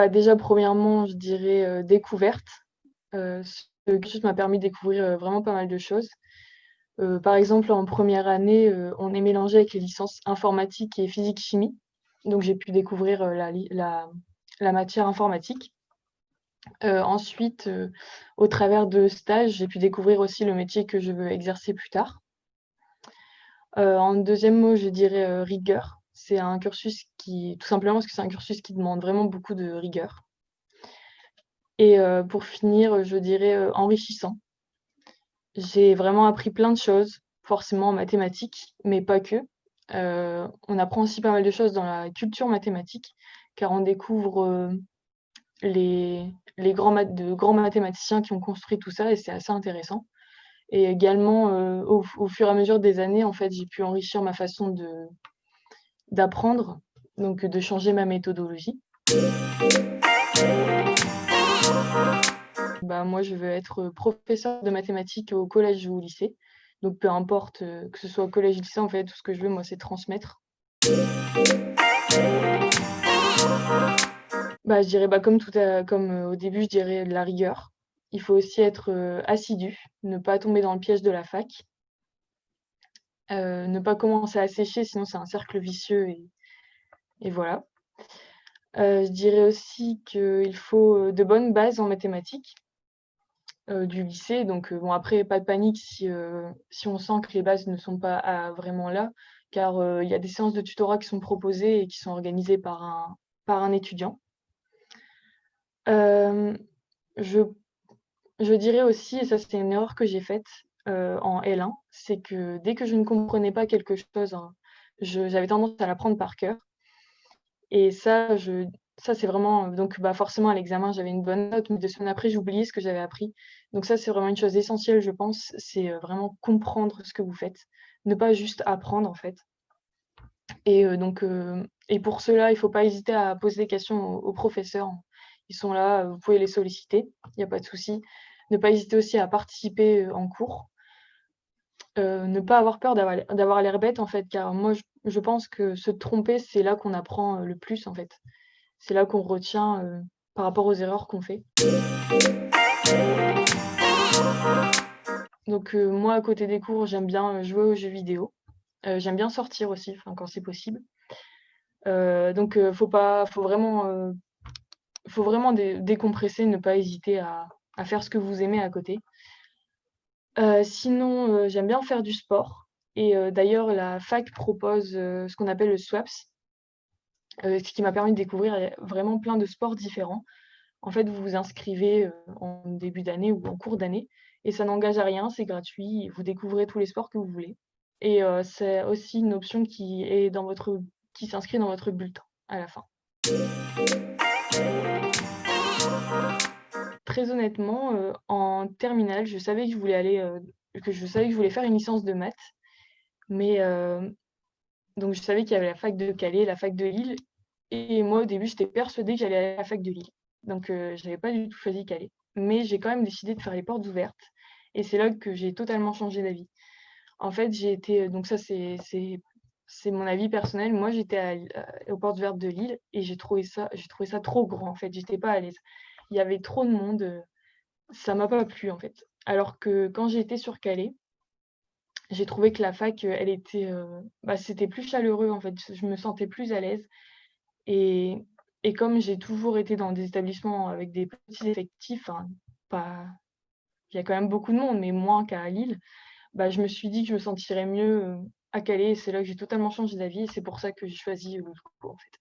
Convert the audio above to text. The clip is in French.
Déjà, premièrement, je dirais, découverte. Ce cursus m'a permis de découvrir, vraiment pas mal de choses. Par exemple, en première année, on est mélangé avec les licences informatique et physique-chimie. Donc j'ai pu découvrir, la matière informatique. Ensuite, au travers de stages, j'ai pu découvrir aussi le métier que je veux exercer plus tard. En deuxième mot, je dirais, rigueur. C'est un cursus qui tout simplement parce que c'est un cursus qui demande vraiment beaucoup de rigueur. Et pour finir, je dirais, enrichissant. J'ai vraiment appris plein de choses, forcément en mathématiques, mais pas que. On apprend aussi pas mal de choses dans la culture mathématique, car on découvre, les grands mathématiciens qui ont construit tout ça et c'est assez intéressant. Et également, au fur et à mesure des années, en fait, j'ai pu enrichir ma façon d'apprendre, donc de changer ma méthodologie. Moi, je veux être professeure de mathématiques au collège ou au lycée. Donc peu importe, que ce soit au collège, lycée, en fait, tout ce que je veux, moi, c'est transmettre. Je dirais, au début, je dirais de la rigueur. Il faut aussi être, assidu, ne pas tomber dans le piège de la fac. Ne pas commencer à sécher, sinon c'est un cercle vicieux et voilà. Je dirais aussi qu'il faut, de bonnes bases en mathématiques, du lycée. Donc, bon après pas de panique si on sent que les bases ne sont pas vraiment là, car, il y a des séances de tutorat qui sont proposées et qui sont organisées par un étudiant. Hem, je je dirais aussi, et ça c'était une erreur que j'ai faite, en L1, c'est que dès que je ne comprenais pas quelque chose, hein, j'avais tendance à l'apprendre par cœur. Et ça c'est vraiment, forcément à l'examen j'avais une bonne note, mais 2 semaines après j'oubliais ce que j'avais appris. Donc ça c'est vraiment une chose essentielle je pense, c'est, vraiment comprendre ce que vous faites. Ne pas juste apprendre en fait. Et pour cela, il faut pas hésiter à poser des questions aux professeurs. Ils sont là, vous pouvez les solliciter, il y a pas de souci. Ne pas hésiter aussi à participer, en cours. Ne pas avoir peur d'avoir l'air bête en fait, car moi je pense que se tromper, c'est là qu'on apprend, le plus en fait. C'est là qu'on retient, par rapport aux erreurs qu'on fait. Donc moi, à côté des cours, j'aime bien, jouer aux jeux vidéo. J'aime bien sortir aussi, enfin quand c'est possible. Faut vraiment décompresser, ne pas hésiter à faire ce que vous aimez à côté. Sinon, j'aime bien faire du sport et d'ailleurs la fac propose, ce qu'on appelle le SWAPS, ce qui m'a permis de découvrir, vraiment plein de sports différents. En fait, vous vous inscrivez, en début d'année ou en cours d'année et ça n'engage à rien, c'est gratuit, vous découvrez tous les sports que vous voulez et c'est aussi une option qui s'inscrit dans votre bulletin à la fin. Très honnêtement, en terminale, je savais que je voulais faire une licence de maths, mais donc je savais qu'il y avait la fac de Calais, la fac de Lille et moi au début, j'étais persuadée que j'allais aller à la fac de Lille. Donc j'avais pas du tout choisi Calais, mais j'ai quand même décidé de faire les portes ouvertes et c'est là que j'ai totalement changé d'avis. En fait, j'ai été, donc ça c'est mon avis personnel. Moi, j'étais aux portes ouvertes de Lille et j'ai trouvé ça trop grand en fait, j'étais pas à l'aise. Il y avait trop de monde, ça m'a pas plu en fait. Alors que quand j'ai été sur Calais, j'ai trouvé que la fac, elle était, c'était plus chaleureux en fait, je me sentais plus à l'aise et comme j'ai toujours été dans des établissements avec des petits effectifs, enfin pas il y a quand même beaucoup de monde, mais moins qu'à Lille, je me suis dit que je me sentirais mieux, à Calais et c'est là que j'ai totalement changé d'avis et c'est pour ça que j'ai choisi, le coup en fait.